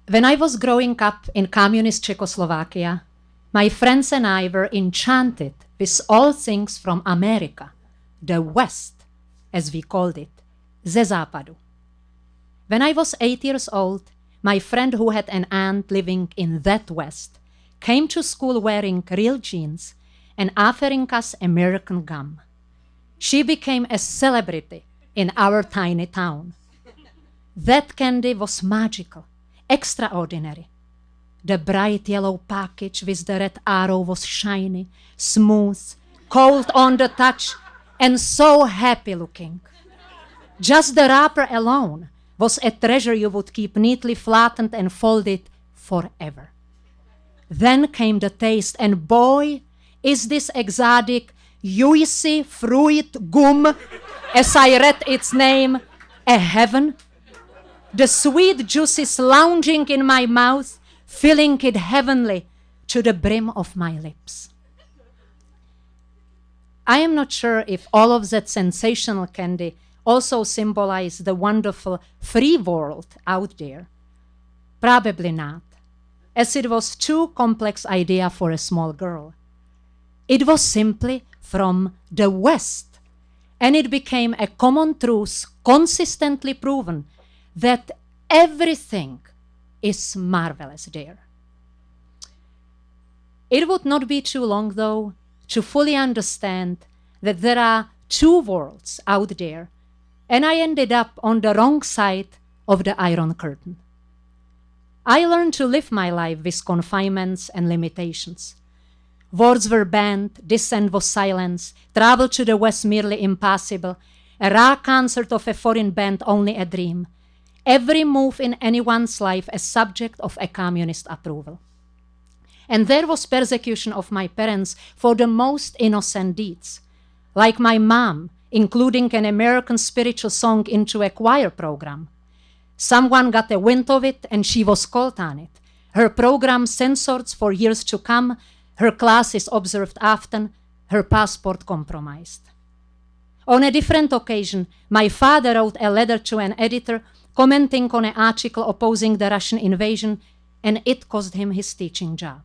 When I was growing up in communist Czechoslovakia, my friends and I were enchanted with all things from America, the West, as we called it, ze západu. When I was 8 years old, my friend who had an aunt living in that West came to school wearing real jeans and offering us American gum. She became a celebrity in our tiny town. That candy was magical, extraordinary. The bright yellow package with the red arrow was shiny, smooth, cold on the touch, and so happy looking. Just the wrapper alone was a treasure you would keep neatly flattened and folded forever. Then came the taste, and boy, is this exotic juicy fruit gum, as I read its name, a heaven? The sweet juices lounging in my mouth, filling it heavenly to the brim of my lips. I am not sure if all of that sensational candy also symbolized the wonderful free world out there. Probably not, as it was too complex idea for a small girl. It was simply from the West, and it became a common truth consistently proven that everything is marvelous there. It would not be too long, though, to fully understand that there are two worlds out there, and I ended up on the wrong side of the Iron Curtain. I learned to live my life with confinements and limitations. Words were banned, dissent was silenced, travel to the West merely impossible, a rock concert of a foreign band only a dream, every move in anyone's life a subject of a communist approval. And there was persecution of my parents for the most innocent deeds, like my mom including an American spiritual song into a choir program. Someone got a wind of it and she was called on it. Her program censored for years to come, her classes observed often, her passport compromised. On a different occasion, my father wrote a letter to an editor commenting on an article opposing the Russian invasion, and it cost him his teaching job.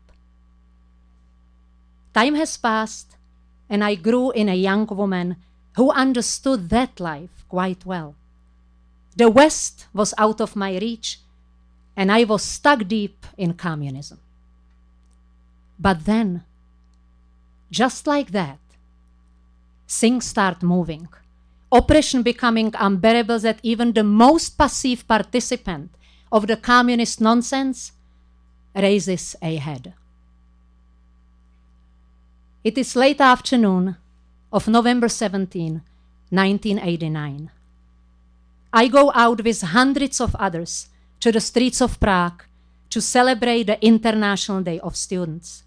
Time has passed, and I grew in a young woman who understood that life quite well. The West was out of my reach, and I was stuck deep in communism. But then, just like that, things start moving. Oppression becoming unbearable that even the most passive participant of the communist nonsense raises a head. It is late afternoon of November 17, 1989. I go out with hundreds of others to the streets of Prague to celebrate the International Day of Students.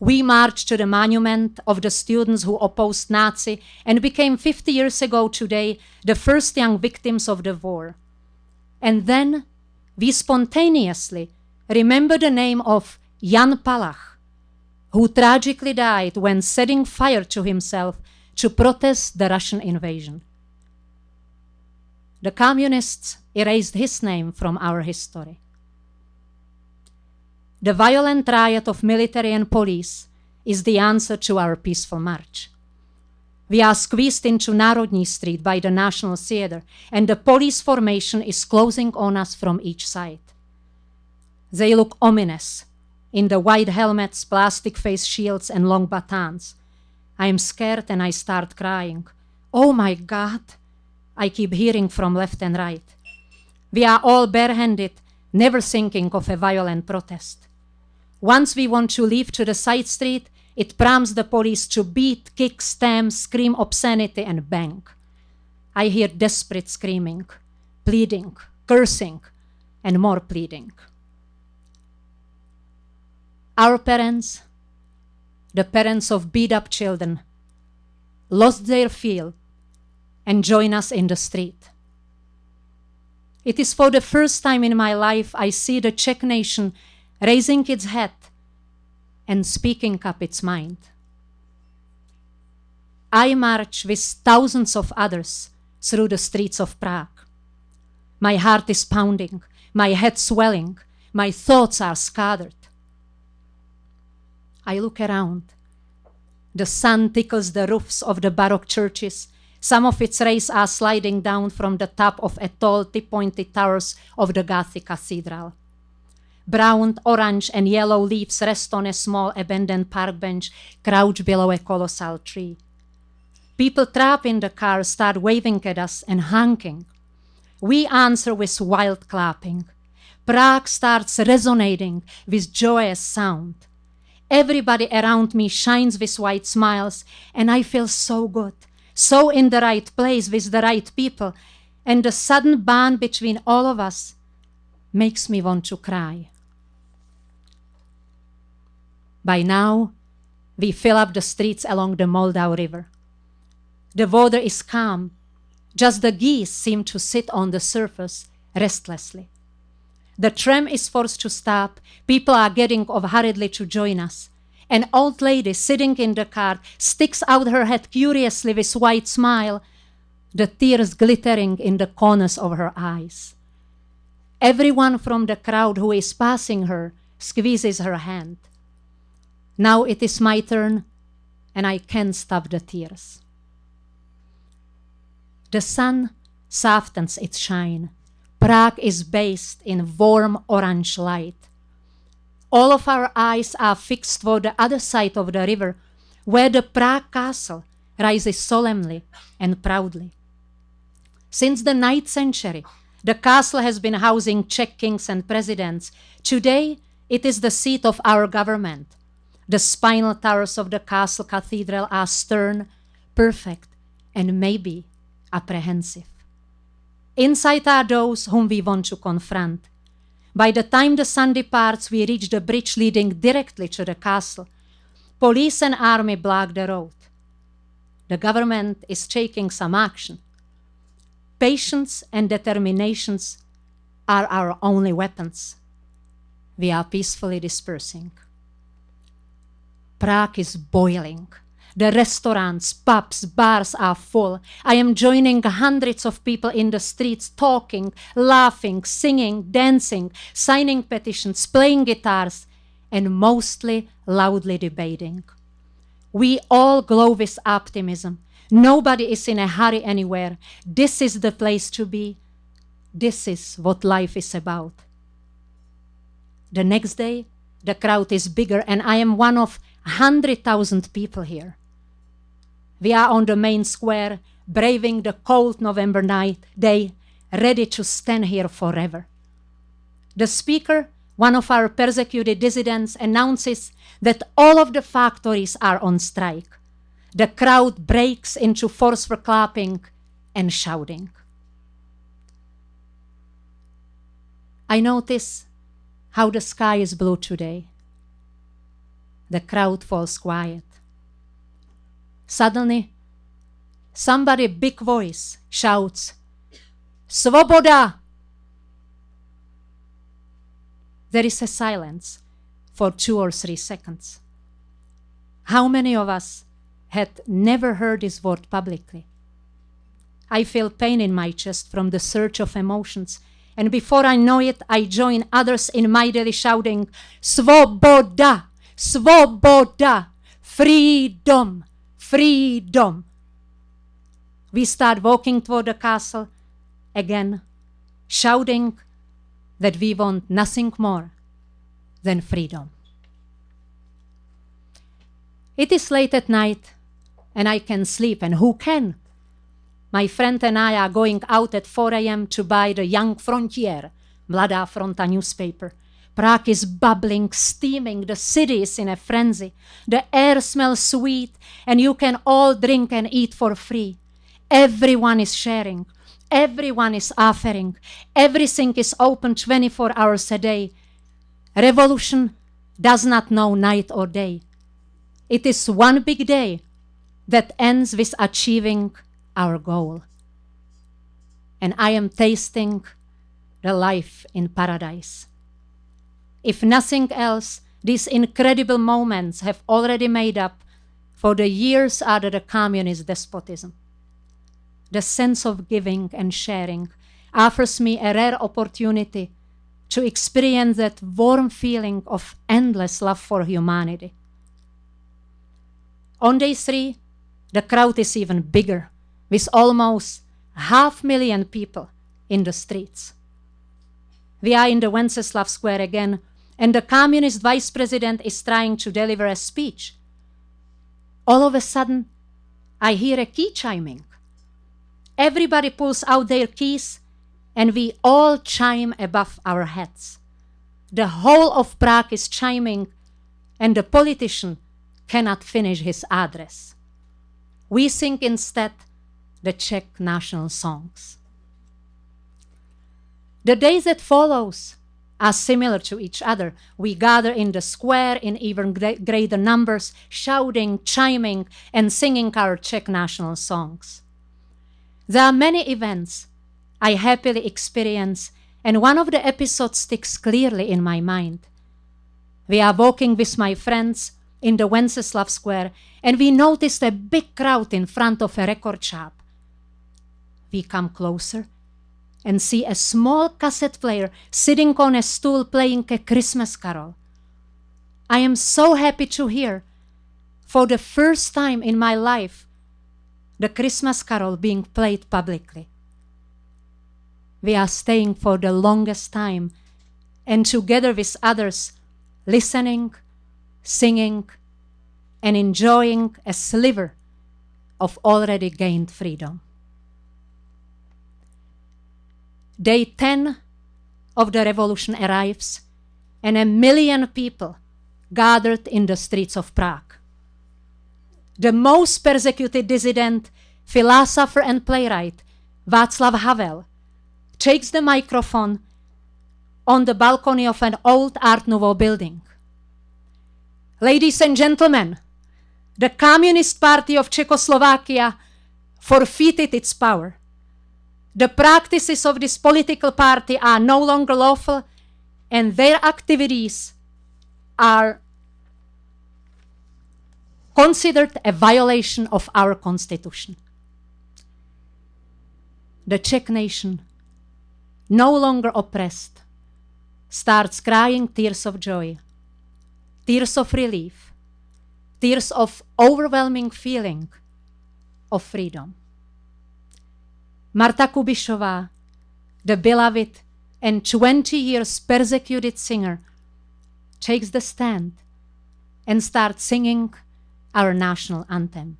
We march to the monument of the students who opposed Nazi and became 50 years ago today the first young victims of the war. And then we spontaneously remember the name of Jan Palach, who tragically died when setting fire to himself to protest the Russian invasion. The communists erased his name from our history. The violent riot of military and police is the answer to our peaceful march. We are squeezed into Národní Street by the National Theatre, and the police formation is closing on us from each side. They look ominous, in the white helmets, plastic face shields, and long batons. I am scared and I start crying. Oh my God, I keep hearing from left and right. We are all barehanded, never thinking of a violent protest. Once we want to leave to the side street, it prompts the police to beat, kick, stamp, scream obscenity, and bang. I hear desperate screaming, pleading, cursing, and more pleading. Our parents, the parents of beat-up children, lost their feel and join us in the street. It is for the first time in my life I see the Czech nation raising its head and speaking up its mind. I march with thousands of others through the streets of Prague. My heart is pounding. my head swelling, my thoughts are scattered. I look around. The sun tickles the roofs of the Baroque churches. Some of its rays are sliding down from the top of a tall, tip-pointed towers of the Gothic cathedral. Brown, orange, and yellow leaves rest on a small abandoned park bench crouched below a colossal tree. People trapped in the car start waving at us and honking. We answer with wild clapping. Prague starts resonating with joyous sound. Everybody around me shines with white smiles, and I feel so good, so in the right place with the right people, and the sudden bond between all of us makes me want to cry. By now, we fill up the streets along the Moldau River. The water is calm. Just the geese seem to sit on the surface restlessly. The tram is forced to stop. People are getting off hurriedly to join us. An old lady sitting in the car sticks out her head curiously with a white smile, the tears glittering in the corners of her eyes. Everyone from the crowd who is passing her squeezes her hand. Now it is my turn, and I can't stop the tears. The sun softens its shine. Prague is bathed in warm orange light. All of our eyes are fixed toward the other side of the river, where the Prague Castle rises solemnly and proudly. Since the 9th century, the castle has been housing Czech kings and presidents. Today, it is the seat of our government. The spinal towers of the castle cathedral are stern, perfect, and maybe apprehensive. Inside are those whom we want to confront. By the time the sun departs, we reach the bridge leading directly to the castle. Police and army block the road. The government is taking some action. Patience and determination are our only weapons. We are peacefully dispersing. Prague is boiling. The restaurants, pubs, bars are full. I am joining hundreds of people in the streets, talking, laughing, singing, dancing, signing petitions, playing guitars, and mostly loudly debating. We all glow with optimism. Nobody is in a hurry anywhere. This is the place to be. This is what life is about. The next day, the crowd is bigger, and I am one of 100,000 people here. We are on the main square, braving the cold November day, ready to stand here forever. The speaker, one of our persecuted dissidents, announces that all of the factories are on strike. The crowd breaks into forceful clapping and shouting. I notice how the sky is blue today. The crowd falls quiet. Suddenly, somebody big voice shouts, "Svoboda!" There is a silence for 2 or 3 seconds. How many of us had never heard this word publicly? I feel pain in my chest from the surge of emotions, and before I know it, I join others in mightily shouting, "Svoboda! Svoboda! Freedom! Freedom!" We start walking toward the castle again, shouting that we want nothing more than freedom. It is late at night, and I can sleep, and who can? My friend and I are going out at 4 a.m. to buy the Young Frontier, Mladá Fronta newspaper. Prague is bubbling, steaming, the city is in a frenzy. The air smells sweet, and you can all drink and eat for free. Everyone is sharing. Everyone is offering. Everything is open 24 hours a day. Revolution does not know night or day. It is one big day that ends with achieving our goal. And I am tasting the life in paradise. If nothing else, these incredible moments have already made up for the years under the communist despotism. The sense of giving and sharing offers me a rare opportunity to experience that warm feeling of endless love for humanity. On day 3, the crowd is even bigger, with almost 500,000 people in the streets. We are in the Wenceslav Square again, and the communist vice president is trying to deliver a speech. All of a sudden, I hear a key chiming. Everybody pulls out their keys, and we all chime above our heads. The whole of Prague is chiming, and the politician cannot finish his address. We sing instead the Czech national songs. The days that follows are similar to each other. We gather in the square in even greater numbers, shouting, chiming, and singing our Czech national songs. There are many events I happily experience, and one of the episodes sticks clearly in my mind. We are walking with my friends in the Wenceslav Square, and we noticed a big crowd in front of a record shop. We come closer and see a small cassette player sitting on a stool playing a Christmas carol. I am so happy to hear, for the first time in my life, the Christmas carol being played publicly. We are staying for the longest time, and together with others, listening, singing, and enjoying a sliver of already gained freedom. Day 10 of the revolution arrives, and 1 million people gathered in the streets of Prague. The most persecuted dissident, philosopher and playwright Václav Havel takes the microphone on the balcony of an old Art Nouveau building. Ladies and gentlemen, the Communist Party of Czechoslovakia forfeited its power. The practices of this political party are no longer lawful, and their activities are considered a violation of our constitution. The Czech nation, no longer oppressed, starts crying tears of joy, tears of relief, tears of overwhelming feeling of freedom. Marta Kubišová, the beloved and 20 years persecuted singer, takes the stand and starts singing our national anthem.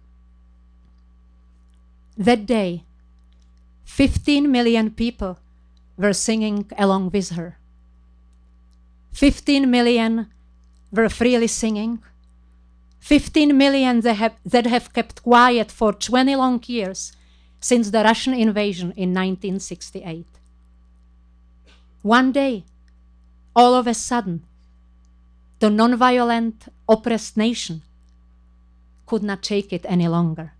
That day, 15 million people were singing along with her. 15 million were freely singing. 15 million that have kept quiet for 20 long years since the Russian invasion in 1968. One day, all of a sudden, the non-violent, oppressed nation could not take it any longer.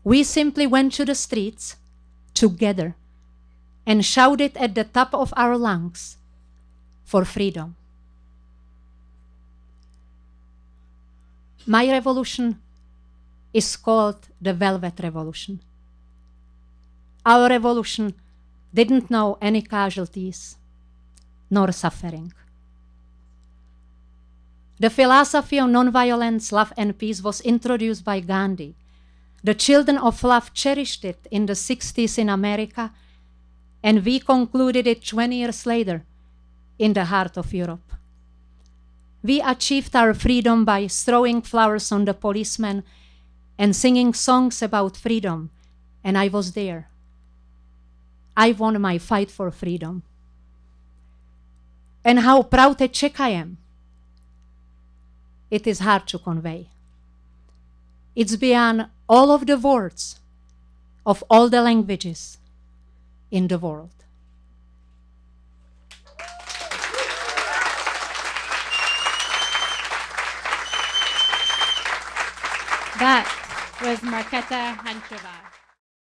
We simply went to the streets together and shouted at the top of our lungs for freedom. My revolution is called the Velvet Revolution. Our revolution didn't know any casualties nor suffering. The philosophy of nonviolence, love and peace was introduced by Gandhi. The children of love cherished it in the 60s in America, and we concluded it 20 years later in the heart of Europe. We achieved our freedom by throwing flowers on the policemen and singing songs about freedom, and I was there. I won my fight for freedom. And how proud a Czech I am, it is hard to convey. It's beyond all of the words of all the languages in the world. That was Marketa Hancova.